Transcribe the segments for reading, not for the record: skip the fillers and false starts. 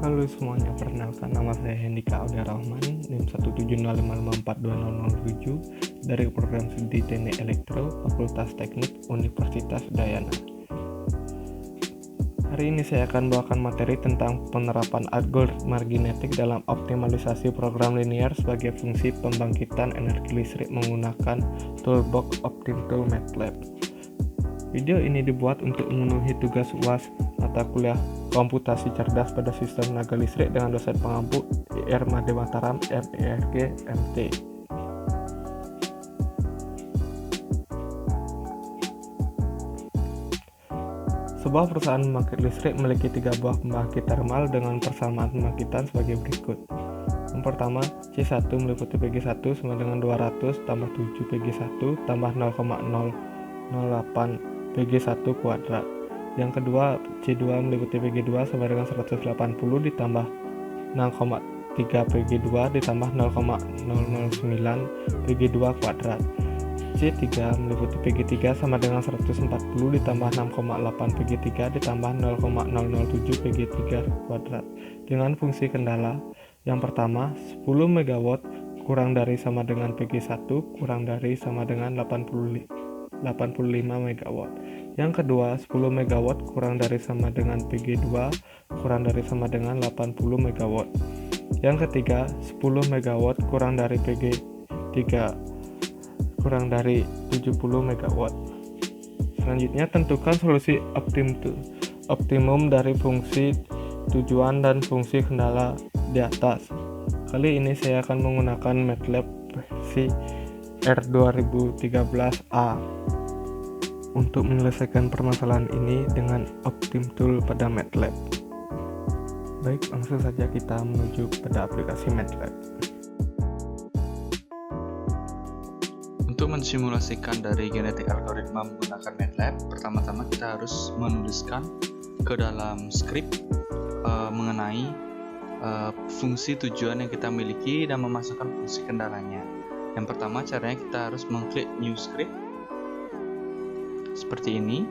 Halo semuanya, perkenalkan nama saya Hendika Aulia Rahman, NIM 170554207 dari program studi Teknik Elektro, Fakultas Teknik, Universitas Udayana. Hari ini saya akan bawakan materi tentang penerapan algoritma genetik dalam optimalisasi program linear sebagai fungsi pembangkitan energi listrik menggunakan toolbox OptimTool MATLAB. Video ini dibuat untuk memenuhi tugas UAS mata kuliah komputasi cerdas pada sistem tenaga listrik dengan dosen pengampu IR Made Mataram MERG MT. Sebuah perusahaan pembangkit listrik memiliki 3 buah pembangkit termal dengan persamaan pembangkitan sebagai berikut. Yang pertama, C1 meliputi PG1 sama dengan 200 tambah 7 PG1 tambah 0,008 PG1 kuadrat. Yang kedua, C2 meliputi PG2 sama dengan 180 ditambah 0,3 PG2 ditambah 0,009 PG2 kuadrat. C3 meliputi PG3 sama dengan 140 ditambah 6,8 PG3 ditambah 0,007 PG3 kuadrat dengan fungsi kendala. Yang pertama, 10 MW kurang dari sama dengan PG1 kurang dari sama dengan 85 MW. Yang kedua, 10 MW kurang dari sama dengan PG2 kurang dari sama dengan 80 MW. Yang ketiga, 10 MW kurang dari PG3 kurang dari 70 MW. Selanjutnya, tentukan solusi optimum dari fungsi tujuan dan fungsi kendala di atas. Kali ini saya akan menggunakan MATLAB versi R2013A untuk menyelesaikan permasalahan ini dengan OptimTool pada MATLAB. Baik, langsung saja kita menuju pada aplikasi MATLAB. Untuk mensimulasikan dari genetik algoritma menggunakan MATLAB, pertama-tama kita harus menuliskan ke dalam script mengenai fungsi tujuan yang kita miliki dan memasukkan fungsi kendalanya. Yang pertama, caranya kita harus mengklik new script seperti ini,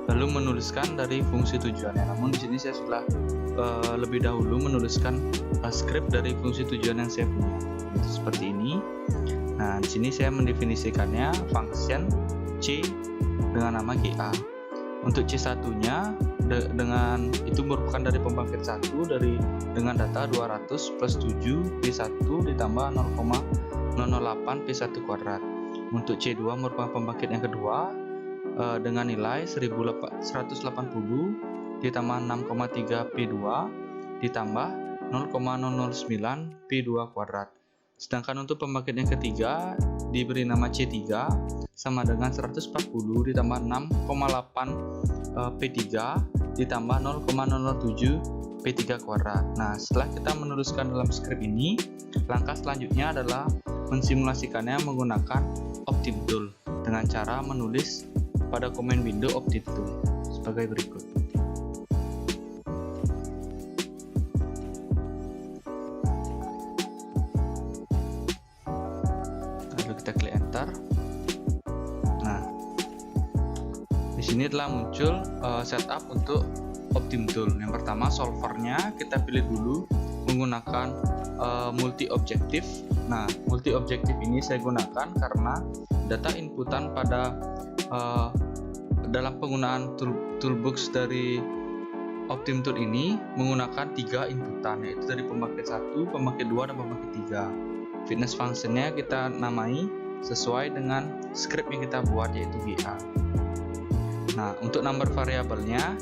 lalu menuliskan dari fungsi tujuannya. Namun di sini saya sudah lebih dahulu menuliskan script dari fungsi tujuan yang saya punya, yaitu seperti ini. Nah, di sini saya mendefinisikannya function C dengan nama GA. Untuk C1-nya dengan itu merupakan dari pembangkit 1 dengan data 200 plus 7 P1 ditambah 0,008 P1 kuadrat. Untuk C2 merupakan pembangkit yang kedua dengan nilai 180 ditambah 6,3 P2 ditambah 0,009 P2 kuadrat. Sedangkan untuk pembangkit yang ketiga diberi nama C3 sama dengan 140 ditambah 6,8 P3 ditambah 0,007 P3 kuadrat. Nah, setelah kita menuliskan dalam script ini, langkah selanjutnya adalah mensimulasikannya menggunakan OptimTool dengan cara menulis pada command window OptimTool sebagai berikut. Lalu kita klik enter. Nah, di sini telah muncul setup untuk OptimTool. Yang pertama, solvernya kita pilih dulu menggunakan multi objektif. Nah, multi objektif ini saya gunakan karena data inputan pada dalam penggunaan toolbox dari OptimTool ini menggunakan 3 inputan, yaitu dari pembangkit 1, pembangkit 2, dan pembangkit 3. Fitness functionnya kita namai sesuai dengan script yang kita buat, yaitu GA. Nah, untuk number variabelnya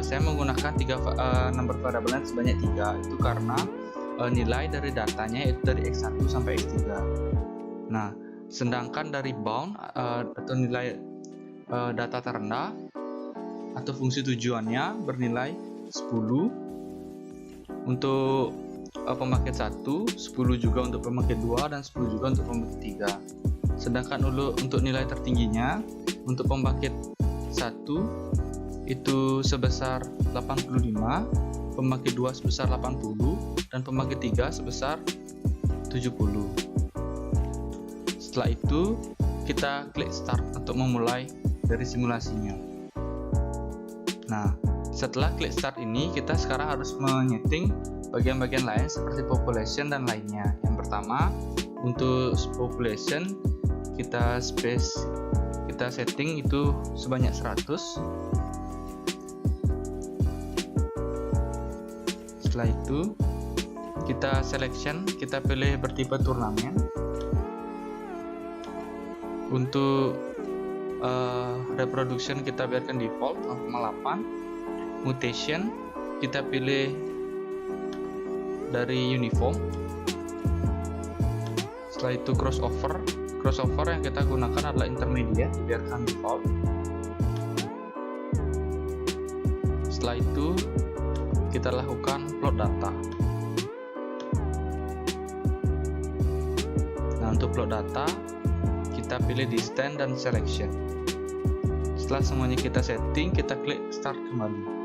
saya menggunakan number variabelnya sebanyak 3, itu karena nilai dari datanya itu dari X1 sampai X3. Nah, sedangkan dari bound atau nilai data terendah atau fungsi tujuannya bernilai 10 untuk pembangkit 1, 10 juga untuk pembangkit 2, dan 10 juga untuk pembangkit 3. Sedangkan untuk nilai tertingginya untuk pembangkit 1 itu sebesar 85, pembangkit 2 sebesar 80, dan pembangkit 3 sebesar 70. Setelah itu kita klik start untuk memulai dari simulasinya. Nah, Setelah klik start ini, kita sekarang harus menyeting bagian-bagian lain seperti population dan lainnya. Yang pertama, untuk population kita setting itu sebanyak 100. Setelah itu kita selection, kita pilih bertipe turnamen. Untuk reproduction kita biarkan default 0,8. Mutation kita pilih dari uniform. Setelah itu crossover yang kita gunakan adalah intermediate, biarkan default. Setelah itu kita lakukan plot data. Nah, untuk plot data kita pilih distance dan selection. Setelah semuanya kita setting, kita klik start kembali.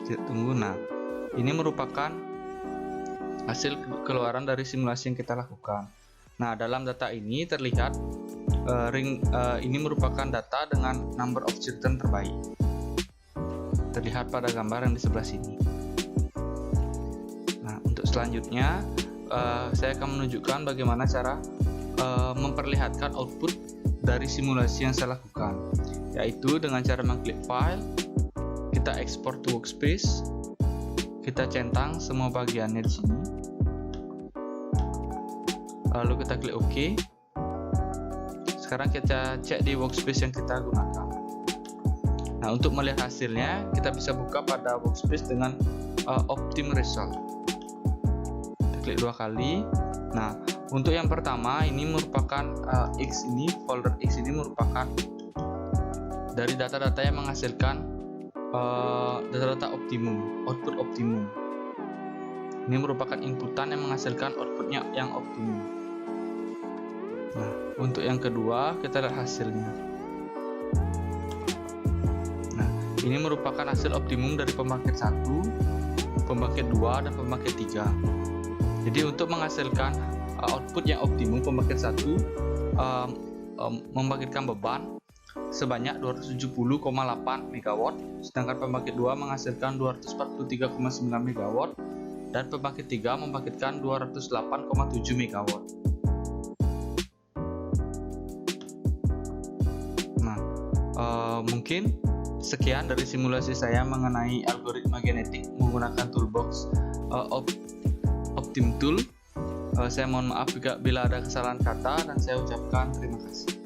Kita tunggu. Nah, ini merupakan hasil keluaran dari simulasi yang kita lakukan. Nah, dalam data ini terlihat ini merupakan data dengan number of children terbaik. Terlihat pada gambar yang di sebelah sini. Nah, untuk selanjutnya saya akan menunjukkan bagaimana cara memperlihatkan output dari simulasi yang saya lakukan, yaitu dengan cara mengklik file, kita export to workspace, kita centang semua bagiannya di sini, lalu kita klik OK. Sekarang kita cek di workspace yang kita gunakan. Nah, untuk melihat hasilnya kita bisa buka pada workspace dengan Optim Result. Kita klik 2 kali. Nah, untuk yang pertama ini merupakan folder X ini merupakan dari data-data yang menghasilkan data-data optimum, output optimum. Ini merupakan inputan yang menghasilkan outputnya yang optimum. Nah, untuk yang kedua kita lihat hasilnya. Nah, ini merupakan hasil optimum dari pembangkit 1, pembangkit 2, dan pembangkit 3. Jadi untuk menghasilkan output yang optimum, pembangkit 1 membangkitkan beban sebanyak 270,8 MW, sedangkan pembangkit 2 menghasilkan 243,9 MW, dan pembangkit 3 membangkitkan 208,7 MW. Nah, mungkin sekian dari simulasi saya mengenai algoritma genetik menggunakan toolbox Optim Tool. Saya mohon maaf bila ada kesalahan kata, dan saya ucapkan terima kasih.